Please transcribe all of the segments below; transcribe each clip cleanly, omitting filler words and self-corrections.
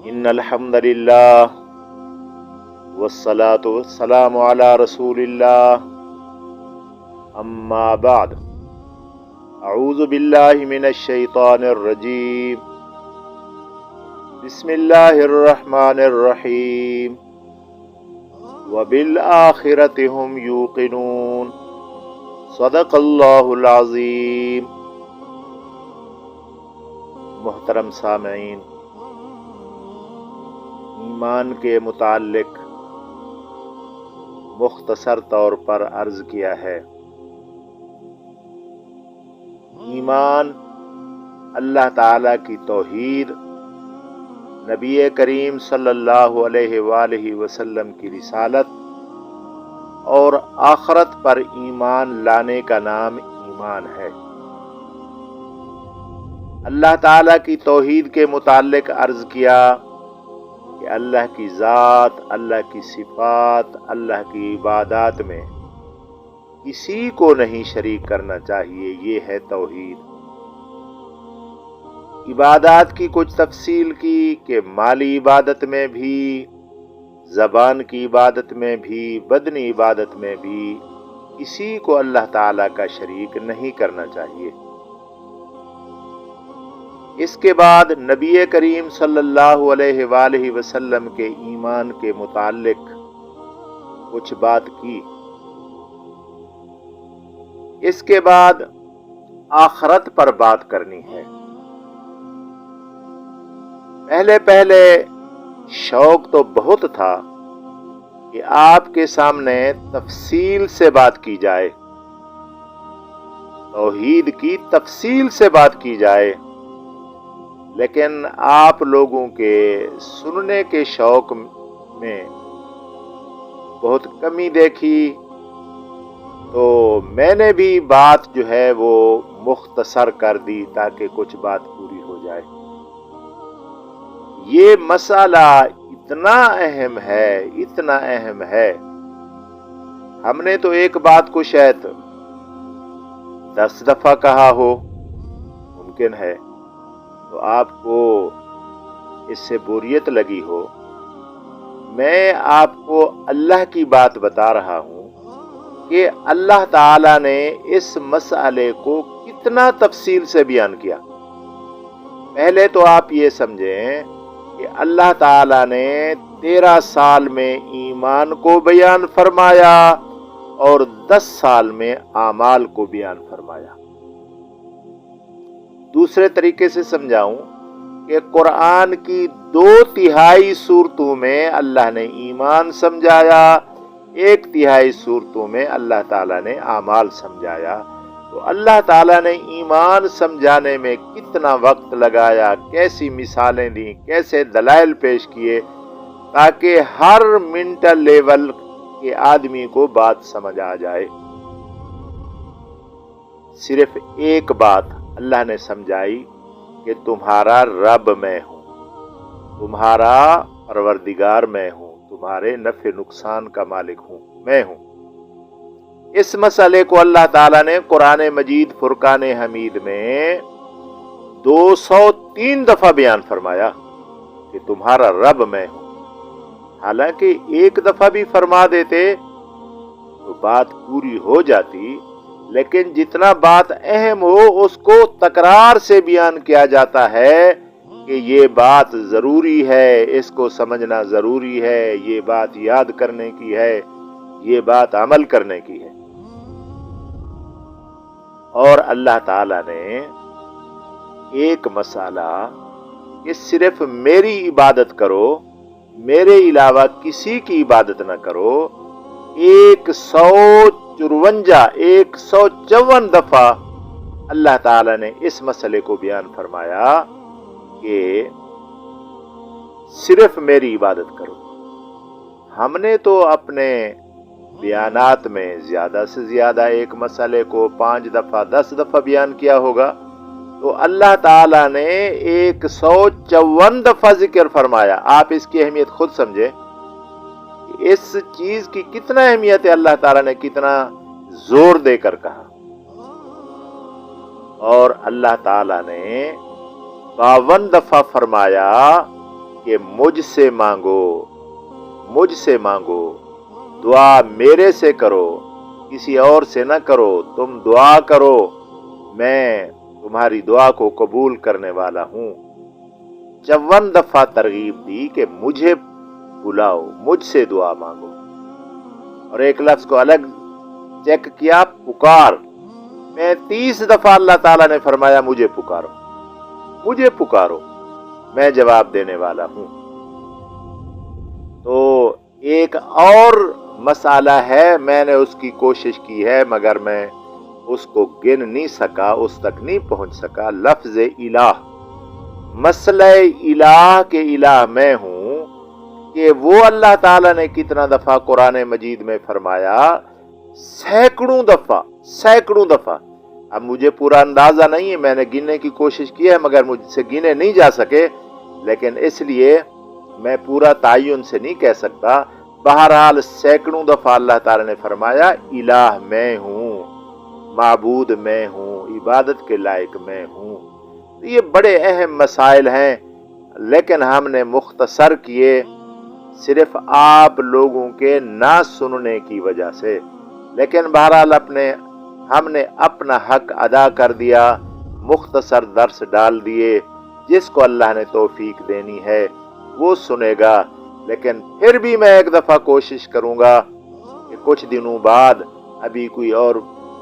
ان الحمد للہ والصلاة والسلام علی رسول اللہ اما بعد اعوذ باللہ من الشیطان الرجیم بسم اللہ الرحمن الرحیم وبالآخرۃ هم یوقنون صدق اللہ العظیم۔ محترم سامعین، ایمان کے متعلق مختصر طور پر عرض کیا ہے۔ ایمان اللہ تعالی کی توحید، نبی کریم صلی اللہ علیہ وآلہ وسلم کی رسالت اور آخرت پر ایمان لانے کا نام ایمان ہے۔ اللہ تعالی کی توحید کے متعلق عرض کیا کہ اللہ کی ذات، اللہ کی صفات، اللہ کی عبادات میں کسی کو نہیں شریک کرنا چاہیے، یہ ہے توحید۔ عبادات کی کچھ تفصیل کی کہ مالی عبادت میں بھی، زبان کی عبادت میں بھی، بدنی عبادت میں بھی کسی کو اللہ تعالی کا شریک نہیں کرنا چاہیے۔ اس کے بعد نبی کریم صلی اللہ علیہ وآلہ وسلم کے ایمان کے متعلق کچھ بات کی۔ اس کے بعد آخرت پر بات کرنی ہے۔ پہلے شوق تو بہت تھا کہ آپ کے سامنے تفصیل سے بات کی جائے، توحید کی تفصیل سے بات کی جائے، لیکن آپ لوگوں کے سننے کے شوق میں بہت کمی دیکھی، تو میں نے بھی بات جو ہے وہ مختصر کر دی تاکہ کچھ بات پوری ہو جائے۔ یہ مسئلہ اتنا اہم ہے، اتنا اہم ہے، ہم نے تو ایک بات کو شاید 10 دفعہ کہا ہو، ممکن ہے، تو آپ کو اس سے بوریت لگی ہو۔ میں آپ کو اللہ کی بات بتا رہا ہوں کہ اللہ تعالی نے اس مسئلے کو کتنا تفصیل سے بیان کیا۔ پہلے تو آپ یہ سمجھیں کہ اللہ تعالی نے 13 سال میں ایمان کو بیان فرمایا اور 10 سال میں اعمال کو بیان فرمایا۔ دوسرے طریقے سے سمجھاؤں کہ قرآن کی 2/3 صورتوں میں اللہ نے ایمان سمجھایا، 1/3 صورتوں میں اللہ تعالیٰ نے اعمال سمجھایا۔ تو اللہ تعالیٰ نے ایمان سمجھانے میں کتنا وقت لگایا، کیسی مثالیں دیں، کیسے دلائل پیش کیے، تاکہ ہر منٹل لیول کے آدمی کو بات سمجھ آ جائے۔ صرف ایک بات اللہ نے سمجھائی کہ تمہارا رب میں ہوں، تمہارا پروردگار میں ہوں، تمہارے نفع نقصان کا مالک ہوں، میں ہوں۔ اس مسئلے کو اللہ تعالیٰ نے قرآن مجید فرقان حمید میں 203 دفعہ بیان فرمایا کہ تمہارا رب میں ہوں۔ حالانکہ ایک دفعہ بھی فرما دیتے تو بات پوری ہو جاتی، لیکن جتنا بات اہم ہو اس کو تکرار سے بیان کیا جاتا ہے کہ یہ بات ضروری ہے، اس کو سمجھنا ضروری ہے، یہ بات یاد کرنے کی ہے، یہ بات عمل کرنے کی ہے۔ اور اللہ تعالی نے ایک مسئلہ کہ صرف میری عبادت کرو، میرے علاوہ کسی کی عبادت نہ کرو، 154 دفعہ اللہ تعالی نے اس مسئلے کو بیان فرمایا کہ صرف میری عبادت کرو۔ ہم نے تو اپنے بیانات میں زیادہ سے زیادہ ایک مسئلے کو 5 دفعہ 10 دفعہ بیان کیا ہوگا، تو اللہ تعالی نے 154 دفعہ ذکر فرمایا۔ آپ اس کی اہمیت خود سمجھے، اس چیز کی کتنا اہمیت ہے، اللہ تعالی نے کتنا زور دے کر کہا۔ اور اللہ تعالی نے 52 دفعہ فرمایا کہ کہ مجھ سے مانگو، مجھ سے مانگو، دعا میرے سے کرو، کسی اور سے نہ کرو، تم دعا کرو، میں تمہاری دعا کو قبول کرنے والا ہوں۔ 54 دفعہ ترغیب دی کہ مجھے بلاؤ، مجھ سے دعا مانگو، اور ایک لفظ کو الگ چیک کیا، پکار۔ 35 دفعہ اللہ تعالیٰ نے فرمایا مجھے پکارو، مجھے پکارو، میں جواب دینے والا ہوں۔ تو ایک اور مسئلہ ہے، میں نے اس کی کوشش کی ہے مگر میں اس کو گن نہیں سکا، اس تک نہیں پہنچ سکا، لفظ الہ۔ مسئلہ الہ کے الہ میں ہوں کہ وہ اللہ تعالیٰ نے کتنا دفعہ قرآن مجید میں فرمایا، سینکڑوں دفعہ، سینکڑوں دفعہ۔ اب مجھے پورا اندازہ نہیں ہے، میں نے گننے کی کوشش کی ہے مگر مجھ سے گنے نہیں جا سکے، لیکن اس لیے میں پورا تعین سے نہیں کہہ سکتا۔ بہرحال سینکڑوں دفعہ اللہ تعالیٰ نے فرمایا الہ میں ہوں، معبود میں ہوں، عبادت کے لائق میں ہوں۔ یہ بڑے اہم مسائل ہیں لیکن ہم نے مختصر کیے صرف آپ لوگوں کے نہ سننے کی وجہ سے، لیکن بہرحال ہم نے اپنا حق ادا کر دیا، مختصر درس ڈال دیے۔ جس کو اللہ نے توفیق دینی ہے وہ سنے گا، لیکن پھر بھی میں ایک دفعہ کوشش کروں گا کہ کچھ دنوں بعد ابھی کوئی اور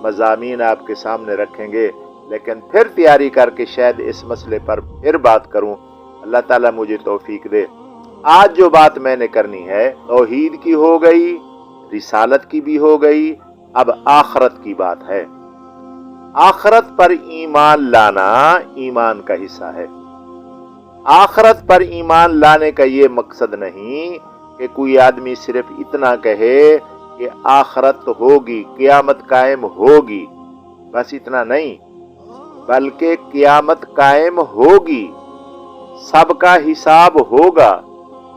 مضامین آپ کے سامنے رکھیں گے، لیکن پھر تیاری کر کے شاید اس مسئلے پر پھر بات کروں۔ اللہ تعالیٰ مجھے توفیق دے۔ آج جو بات میں نے کرنی ہے توحید کی ہو گئی، رسالت کی بھی ہو گئی، اب آخرت کی بات ہے۔ آخرت پر ایمان لانا ایمان کا حصہ ہے۔ آخرت پر ایمان لانے کا یہ مقصد نہیں کہ کوئی آدمی صرف اتنا کہے کہ آخرت ہوگی، قیامت قائم ہوگی، بس اتنا نہیں، بلکہ قیامت قائم ہوگی، سب کا حساب ہوگا،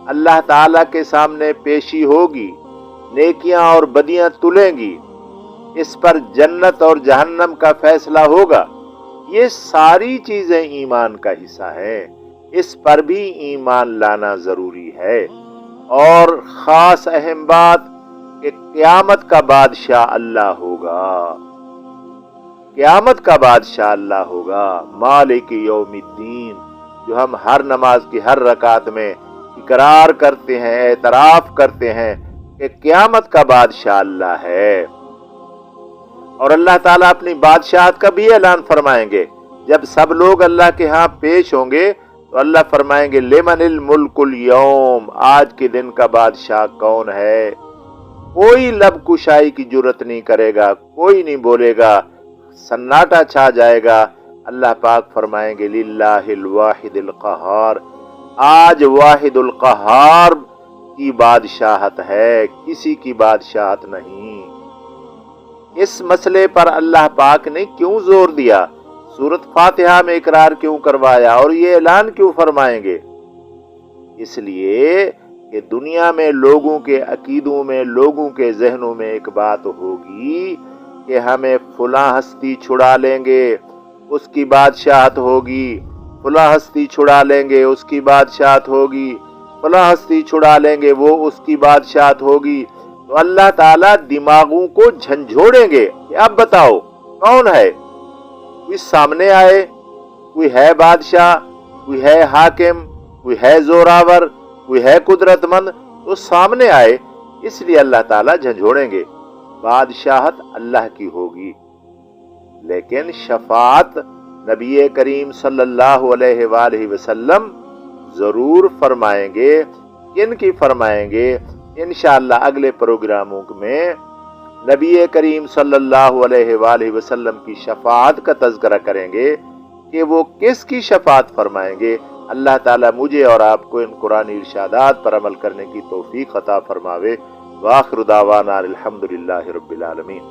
اللہ تعالیٰ کے سامنے پیشی ہوگی، نیکیاں اور بدیاں تلیں گی، اس پر جنت اور جہنم کا فیصلہ ہوگا۔ یہ ساری چیزیں ایمان کا حصہ ہیں، اس پر بھی ایمان لانا ضروری ہے۔ اور خاص اہم بات کہ قیامت کا بادشاہ اللہ ہوگا، قیامت کا بادشاہ اللہ ہوگا، مالک یوم الدین، جو ہم ہر نماز کی ہر رکعت میں اقرار کرتے ہیں، اعتراف کرتے ہیں کہ قیامت کا بادشاہ اللہ ہے۔ اور اللہ تعالیٰ اپنی بادشاہت کا بھی اعلان فرمائیں گے۔ جب سب لوگ اللہ کے ہاں پیش ہوں گے تو اللہ فرمائیں گے لمن الملک اليوم، آج کے دن کا بادشاہ کون ہے؟ کوئی لب کشائی کی جرت نہیں کرے گا، کوئی نہیں بولے گا، سناٹا چھا جائے گا۔ اللہ پاک فرمائیں گے للہ الواحد القہار، آج واحد القہار کی بادشاہت ہے، کسی کی بادشاہت نہیں۔ اس مسئلے پر اللہ پاک نے کیوں زور دیا؟ سورۃ فاتحہ میں اقرار کیوں کروایا اور یہ اعلان کیوں فرمائیں گے؟ اس لیے کہ دنیا میں لوگوں کے عقیدوں میں، لوگوں کے ذہنوں میں ایک بات ہوگی کہ ہمیں فلاں ہستی چھڑا لیں گے، اس کی بادشاہت ہوگی، فلاں ہستی چھڑا لیں گے، اس کی بادشاہت ہوگی، فلاں ہستی چھڑا لیں گے، وہ اس کی بادشاہت ہوگی۔ تو اللہ تعالیٰ دماغوں کو جھنجھوڑیں گے کہ اب بتاؤ کون ہے؟ کوئی سامنے آئے، کوئی ہے بادشاہ، کوئی ہے حاکم، کوئی ہے زوراور، کوئی ہے قدرت مند، تو سامنے آئے۔ اس لیے اللہ تعالیٰ جھنجھوڑیں گے، بادشاہت اللہ کی ہوگی، لیکن شفاعت نبی کریم صلی اللہ علیہ وآلہ وسلم ضرور فرمائیں گے۔ کن کی فرمائیں گے؟ انشاءاللہ اگلے پروگراموں میں نبی کریم صلی اللہ علیہ وآلہ وسلم کی شفاعت کا تذکرہ کریں گے کہ وہ کس کی شفاعت فرمائیں گے۔ اللہ تعالیٰ مجھے اور آپ کو ان قرآنی ارشادات پر عمل کرنے کی توفیق عطا فرماوے۔ وآخر دعوانا الحمدللہ رب العالمین۔